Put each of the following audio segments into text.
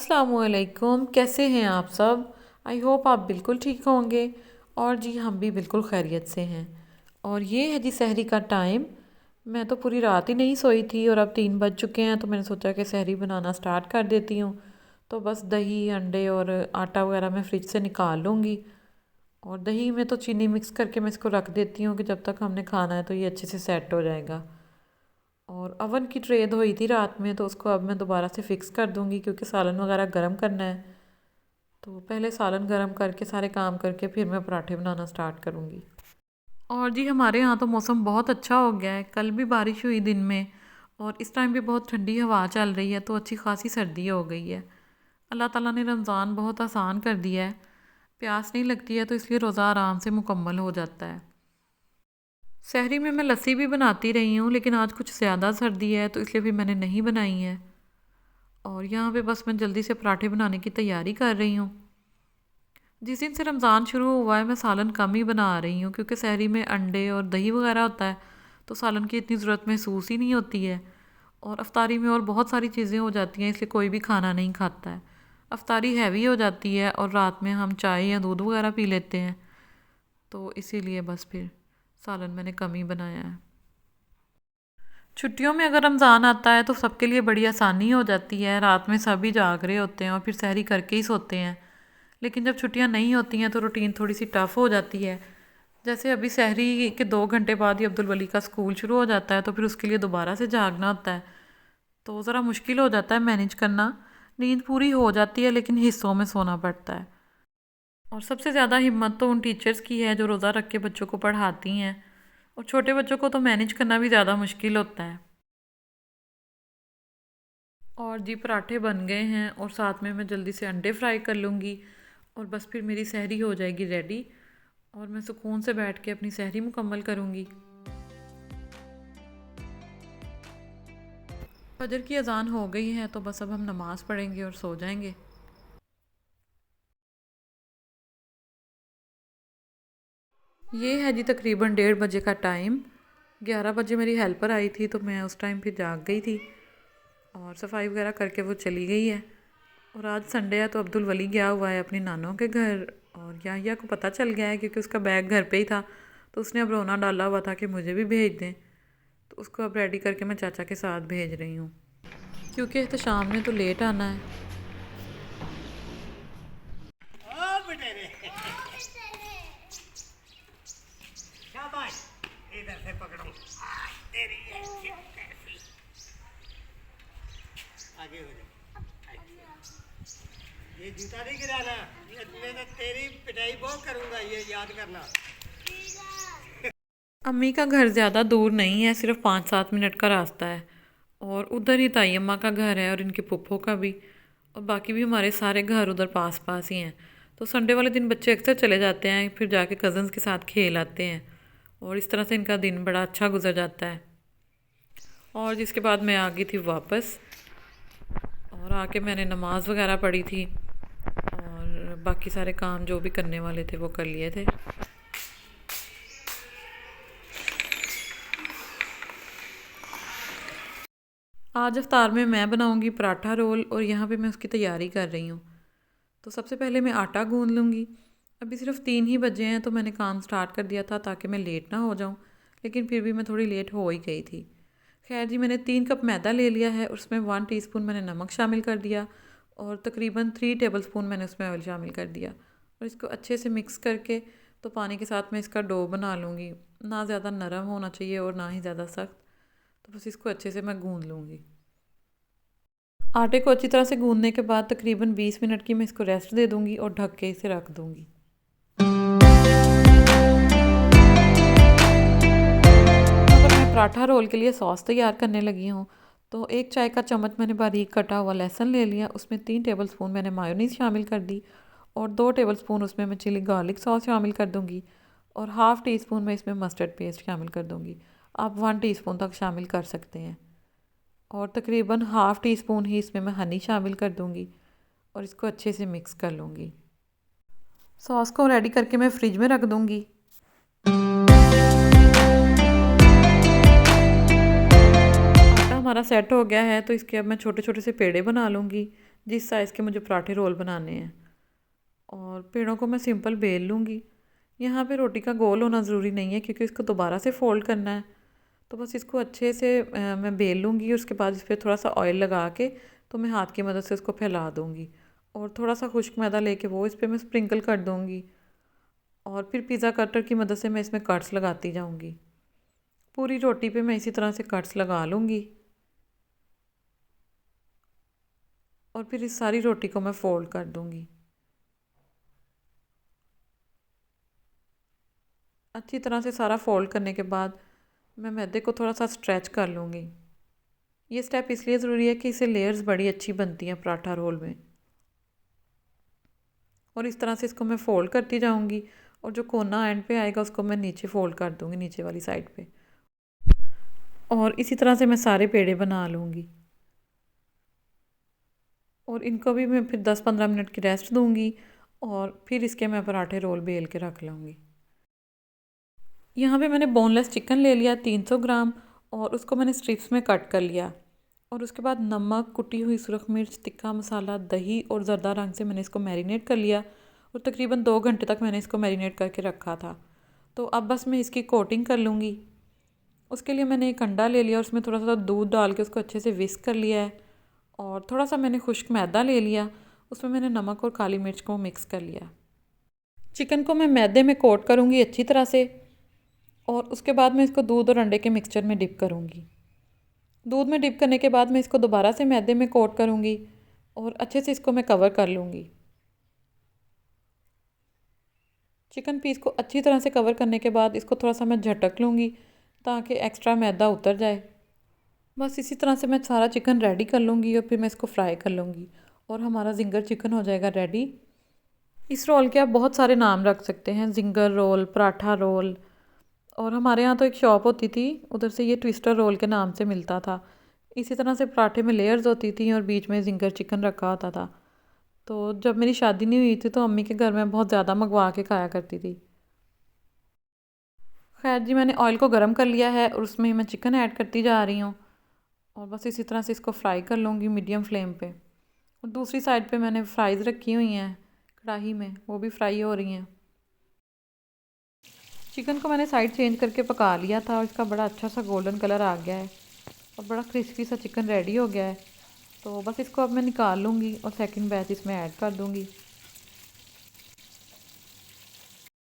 अस्सलामुअलैकुम, कैसे हैं आप सब। आई होप आप बिल्कुल ठीक होंगे। और जी हम भी बिल्कुल खैरियत से हैं। और ये है जी सहरी का टाइम। मैं तो पूरी रात ही नहीं सोई थी और अब 3 बज चुके हैं, तो मैंने सोचा कि सहरी बनाना स्टार्ट कर देती हूँ। तो बस दही, अंडे और आटा वगैरह मैं फ़्रिज से निकाल लूँगी। और दही में तो चीनी मिक्स करके मैं इसको रख देती हूँ कि जब तक हमने खाना है तो ये अच्छे से सेट हो जाएगा। और अवन की ट्रे धोई थी रात में, तो उसको अब मैं दोबारा से फ़िक्स कर दूँगी क्योंकि सालन वगैरह गर्म करना है। तो पहले सालन गर्म करके सारे काम करके फिर मैं पराठे बनाना स्टार्ट करूँगी। और जी हमारे यहाँ तो मौसम बहुत अच्छा हो गया है। कल भी बारिश हुई दिन में और इस टाइम भी बहुत ठंडी हवा चल रही है, तो अच्छी खासी सर्दी हो गई है। अल्लाह ताला ने रमज़ान बहुत आसान कर दिया है। प्यास नहीं लगती है तो इसलिए रोज़ा आराम से मुकम्मल हो जाता है। सहरी में मैं लस्सी भी बनाती रही हूँ, लेकिन आज कुछ ज़्यादा सर्दी है तो इसलिए भी मैंने नहीं बनाई है। और यहाँ पे बस मैं जल्दी से पराठे बनाने की तैयारी कर रही हूँ। जिस दिन से रमज़ान शुरू हुआ है मैं सालन कम ही बना रही हूँ क्योंकि सहरी में अंडे और दही वगैरह होता है, तो सालन की इतनी ज़रूरत महसूस ही नहीं होती है। और अफ्तारी में और बहुत सारी चीज़ें हो जाती हैं, इसलिए कोई भी खाना नहीं खाता है। अफ्तारी हैवी हो जाती है और रात में हम चाय या दूध वगैरह पी लेते हैं, तो इसीलिए बस फिर सालन मैंने कम ही बनाया है। छुट्टियों में अगर रमज़ान आता है तो सबके लिए बड़ी आसानी हो जाती है। रात में सभी जाग रहे होते हैं और फिर सहरी करके ही सोते हैं। लेकिन जब छुट्टियां नहीं होती हैं तो रूटीन थोड़ी सी टफ़ हो जाती है। जैसे अभी सहरी के 2 घंटे बाद ही अब्दुल वली का स्कूल शुरू हो जाता है, तो फिर उसके लिए दोबारा से जागना होता है। तो ज़रा मुश्किल हो जाता है मैनेज करना। नींद पूरी हो जाती है लेकिन हिस्सों में सोना पड़ता है। और सबसे ज़्यादा हिम्मत तो उन टीचर्स की है जो रोज़ा रख के बच्चों को पढ़ाती हैं। और छोटे बच्चों को तो मैनेज करना भी ज़्यादा मुश्किल होता है। और जी पराठे बन गए हैं और साथ में मैं जल्दी से अंडे फ्राई कर लूँगी और बस फिर मेरी सहरी हो जाएगी रेडी। और मैं सुकून से बैठ के अपनी सहरी मुकम्मल करूँगी। फजर की अजान हो गई है तो बस अब हम नमाज़ पढ़ेंगे और सो जाएंगे। ये है जी तकरीबन 1:30 बजे का टाइम। 11 बजे मेरी हेल्पर आई थी तो मैं उस टाइम फिर जाग गई थी और सफाई वगैरह करके वो चली गई है। और आज संडे है तो अब्दुल वली गया हुआ है अपनी नानों के घर। और याहिया को पता चल गया है क्योंकि उसका बैग घर पे ही था, तो उसने अब रोना डाला हुआ था कि मुझे भी भेज दें। तो उसको अब रेडी करके मैं चाचा के साथ भेज रही हूँ क्योंकि एहतशाम ने तो लेट आना है। इधर से पकड़ो। तेरी आगे हो जा। ये जूता नहीं गिराना, मैं तो तेरी पिटाई बहुत करूंगा, ये याद करना। अम्मी का घर ज़्यादा दूर नहीं है, सिर्फ 5-7 मिनट का रास्ता है। और उधर ही ताई अम्मा का घर है और इनके पुप्पो का भी। और बाकी भी हमारे सारे घर उधर पास पास ही हैं। तो संडे वाले दिन बच्चे अक्सर चले जाते हैं, फिर जाके कज़न्स के साथ खेल आते हैं। और इस तरह से इनका दिन बड़ा अच्छा गुजर जाता है। और जिसके बाद मैं आ गई थी वापस और आके मैंने नमाज़ वगैरह पढ़ी थी और बाकी सारे काम जो भी करने वाले थे वो कर लिए थे। आज अफ्तार में मैं बनाऊंगी पराठा रोल और यहाँ पे मैं उसकी तैयारी कर रही हूँ। तो सबसे पहले मैं आटा गूंद लूँगी। अभी सिर्फ 3 ही बजे हैं तो मैंने काम स्टार्ट कर दिया था ताकि मैं लेट ना हो जाऊँ, लेकिन फिर भी मैं थोड़ी लेट हो ही गई थी। खैर जी मैंने 3 कप मैदा ले लिया है और उसमें 1 टीस्पून मैंने नमक शामिल कर दिया और तकरीबन 3 टेबलस्पून मैंने उसमें ऑयल शामिल कर दिया। और इसको अच्छे से मिक्स करके तो पानी के साथ मैं इसका डो बना लूँगी। ना ज़्यादा नरम होना चाहिए और ना ही ज़्यादा सख्त। तो बस इसको अच्छे से मैं गूंद लूँगी। आटे को अच्छी तरह से गूंदने के बाद तकरीबन 20 मिनट की मैं इसको रेस्ट दे दूँगी और ढक के इसे रख दूँगी। अगर मैं पराठा रोल के लिए सॉस तैयार करने लगी हूँ तो 1 चाय का चम्मच मैंने बारीक कटा हुआ लहसुन ले लिया, उसमें 3 टेबलस्पून मैंने मायोनीज़ शामिल कर दी और 2 टेबलस्पून उसमें मैं चिली गार्लिक सॉस शामिल कर दूँगी और हाफ़ टी स्पून मैं इसमें मस्टर्ड पेस्ट शामिल कर दूँगी। आप 1 टीस्पून तक शामिल कर सकते हैं। और तकरीबन हाफ़ टी स्पून ही इसमें मैं हनी शामिल कर दूँगी और इसको अच्छे से मिक्स कर लूँगी। सॉस को रेडी करके मैं फ्रिज में रख दूँगी। आटा हमारा सेट हो गया है तो इसके अब मैं छोटे छोटे से पेड़े बना लूँगी जिस साइज़ के मुझे पराठे रोल बनाने हैं। और पेड़ों को मैं सिंपल बेल लूँगी। यहाँ पे रोटी का गोल होना ज़रूरी नहीं है क्योंकि इसको दोबारा से फ़ोल्ड करना है। तो बस इसको अच्छे से मैं बेल लूँगी। उसके बाद इस पर थोड़ा सा ऑयल लगा के तो मैं हाथ की मदद से उसको फैला दूँगी और थोड़ा सा खुश्क मैदा लेके वो इस पर मैं स्प्रिंकल कर दूँगी और फिर पिज़्ज़ा कटर की मदद से मैं इसमें कट्स लगाती जाऊँगी। पूरी रोटी पे मैं इसी तरह से कट्स लगा लूँगी और फिर इस सारी रोटी को मैं फ़ोल्ड कर दूँगी। अच्छी तरह से सारा फ़ोल्ड करने के बाद मैं मैदे को थोड़ा सा स्ट्रेच कर लूँगी। ये स्टेप इसलिए ज़रूरी है कि इससे लेयर्स बड़ी अच्छी बनती हैं पराठा रोल में। और इस तरह से इसको मैं फ़ोल्ड करती जाऊँगी और जो कोना एंड पे आएगा उसको मैं नीचे फ़ोल्ड कर दूँगी, नीचे वाली साइड पे। और इसी तरह से मैं सारे पेड़े बना लूँगी और इनको भी मैं फिर 10-15 मिनट की रेस्ट दूँगी और फिर इसके मैं पराठे रोल बेल के रख लूँगी। यहाँ पे मैंने बोनलेस चिकन ले लिया 300 ग्राम और उसको मैंने स्ट्रिप्स में कट कर लिया और उसके बाद नमक, कुटी हुई सुरख मिर्च, तिक्का मसाला, दही और ज़रदा रंग से मैंने इसको मैरिनेट कर लिया और तकरीबन 2 घंटे तक मैंने इसको मैरिनेट करके रखा था। तो अब बस मैं इसकी कोटिंग कर लूँगी। उसके लिए मैंने एक अंडा ले लिया और उसमें थोड़ा सा दूध डाल के उसको अच्छे से विस्क कर लिया है और थोड़ा सा मैंने खुश्क मैदा ले लिया, उसमें मैंने नमक और काली मिर्च को मिक्स कर लिया। चिकन को मैं मैदे में कोट करूँगी अच्छी तरह से और उसके बाद मैं इसको दूध और अंडे के मिक्सचर में डिप करूँगी। दूध में डिप करने के बाद मैं इसको दोबारा से मैदे में कोट करूँगी और अच्छे से इसको मैं कवर कर लूँगी। चिकन पीस को अच्छी तरह से कवर करने के बाद इसको थोड़ा सा मैं झटक लूँगी ताकि एक्स्ट्रा मैदा उतर जाए। बस इसी तरह से मैं सारा चिकन रेडी कर लूँगी और फिर मैं इसको फ्राई कर लूँगी और हमारा जिंगर चिकन हो जाएगा रेडी। इस रोल के आप बहुत सारे नाम रख सकते हैं, जिंगर रोल, पराठा रोल। और हमारे यहाँ तो एक शॉप होती थी, उधर से ये ट्विस्टर रोल के नाम से मिलता था। इसी तरह से पराठे में लेयर्स होती थी और बीच में जिंगर चिकन रखा होता था। तो जब मेरी शादी नहीं हुई थी तो अम्मी के घर में बहुत ज़्यादा मंगवा के खाया करती थी। खैर जी, मैंने ऑयल को गर्म कर लिया है और उसमें मैं चिकन ऐड करती जा रही हूँ और बस इसी तरह से इसको फ्राई कर लूँगी मीडियम फ्लेम पे। और दूसरी साइड पे मैंने फ्राइज़ रखी हुई हैं कढ़ाई में, वो भी फ्राई हो रही हैं। चिकन को मैंने साइड चेंज करके पका लिया था और इसका बड़ा अच्छा सा गोल्डन कलर आ गया है और बड़ा क्रिस्पी सा चिकन रेडी हो गया है। तो बस इसको अब मैं निकाल लूँगी और सेकंड बैच इसमें ऐड कर दूँगी।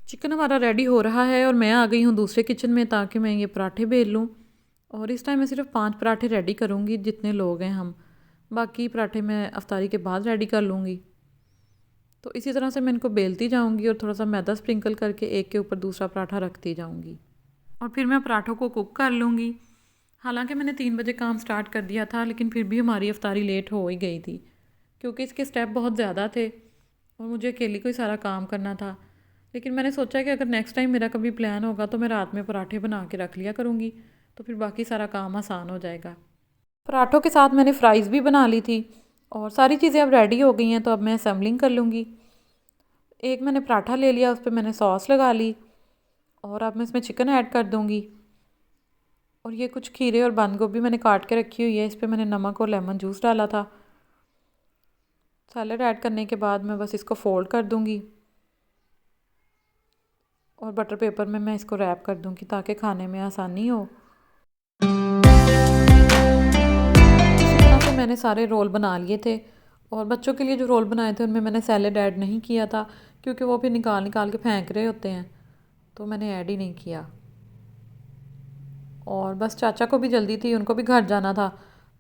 चिकन हमारा रेडी हो रहा है और मैं आ गई हूँ दूसरे किचन में ताकि मैं ये पराठे बेल लूँ। और इस टाइम मैं सिर्फ 5 पराठे रेडी करूँगी जितने लोग हैं हम, बाकी पराठे मैं अफ्तारी के बाद रेडी कर लूँगी। तो इसी तरह से मैं इनको बेलती जाऊँगी और थोड़ा सा मैदा स्प्रिंकल करके एक के ऊपर दूसरा पराठा रखती जाऊँगी और फिर मैं पराठों को कुक कर लूँगी। हालांकि मैंने 3 बजे काम स्टार्ट कर दिया था लेकिन फिर भी हमारी अफ्तारी लेट हो ही गई थी क्योंकि इसके स्टेप बहुत ज़्यादा थे और मुझे अकेली को ही सारा काम करना था। लेकिन मैंने सोचा कि अगर नेक्स्ट टाइम मेरा कभी प्लान होगा तो मैं रात में पराठे बना के रख लिया करूँगी, तो फिर बाकी सारा काम आसान हो जाएगा। पराठों के साथ मैंने फ़्राइज़ भी बना ली थी और सारी चीज़ें अब रेडी हो गई हैं। तो अब मैं असेंबलिंग कर लूँगी। एक मैंने पराठा ले लिया, उस पर मैंने सॉस लगा ली और अब मैं इसमें चिकन ऐड कर दूँगी। और ये कुछ खीरे और बंद गोभी मैंने काट के रखी हुई है, इस पर मैंने नमक और लेमन जूस डाला था। सैलड ऐड करने के बाद मैं बस इसको फ़ोल्ड कर दूँगी और बटर पेपर में मैं इसको रैप कर दूँगी ताकि खाने में आसानी हो। इसी तरह से मैंने सारे रोल बना लिए थे और बच्चों के लिए जो रोल बनाए थे उनमें मैंने सैलेड ऐड नहीं किया था क्योंकि वो फिर निकाल निकाल के फेंक रहे होते हैं, तो मैंने ऐड ही नहीं किया। और बस चाचा को भी जल्दी थी, उनको भी घर जाना था,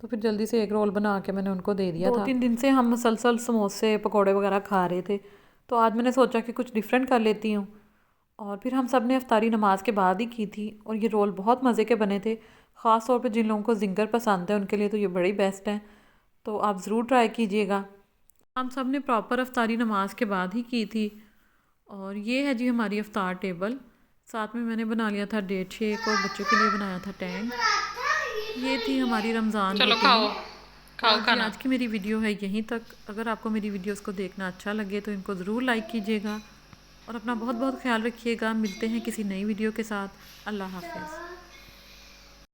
तो फिर जल्दी से एक रोल बना के मैंने उनको दे दिया था। 2-3 दिन से हम मुसलसल समोसे पकोड़े वगैरह खा रहे थे, तो आज मैंने सोचा कि कुछ डिफरेंट कर लेती हूँ। और फिर हम सब ने अफ्तारी नमाज के बाद ही की थी और ये रोल बहुत मज़े के बने थे। ख़ास तौर पे जिन लोगों को जिंगर पसंद है उनके लिए तो ये बड़ी बेस्ट हैं, तो आप ज़रूर ट्राई कीजिएगा। हम सब ने प्रॉपर अफ्तारी नमाज के बाद ही की थी। और ये है जी हमारी अफ्तार टेबल। साथ में मैंने बना लिया था डेट शेक और बच्चों के लिए बनाया था टैंग। ये थी हमारी रमज़ान। चलो खाओ खाओ खाना। आज की मेरी वीडियो है यहीं तक। अगर आपको मेरी वीडियोस को देखना अच्छा लगे तो इनको ज़रूर लाइक कीजिएगा और अपना बहुत बहुत ख्याल रखिएगा। मिलते हैं किसी नई वीडियो के साथ। अल्लाह हाफ़िज़।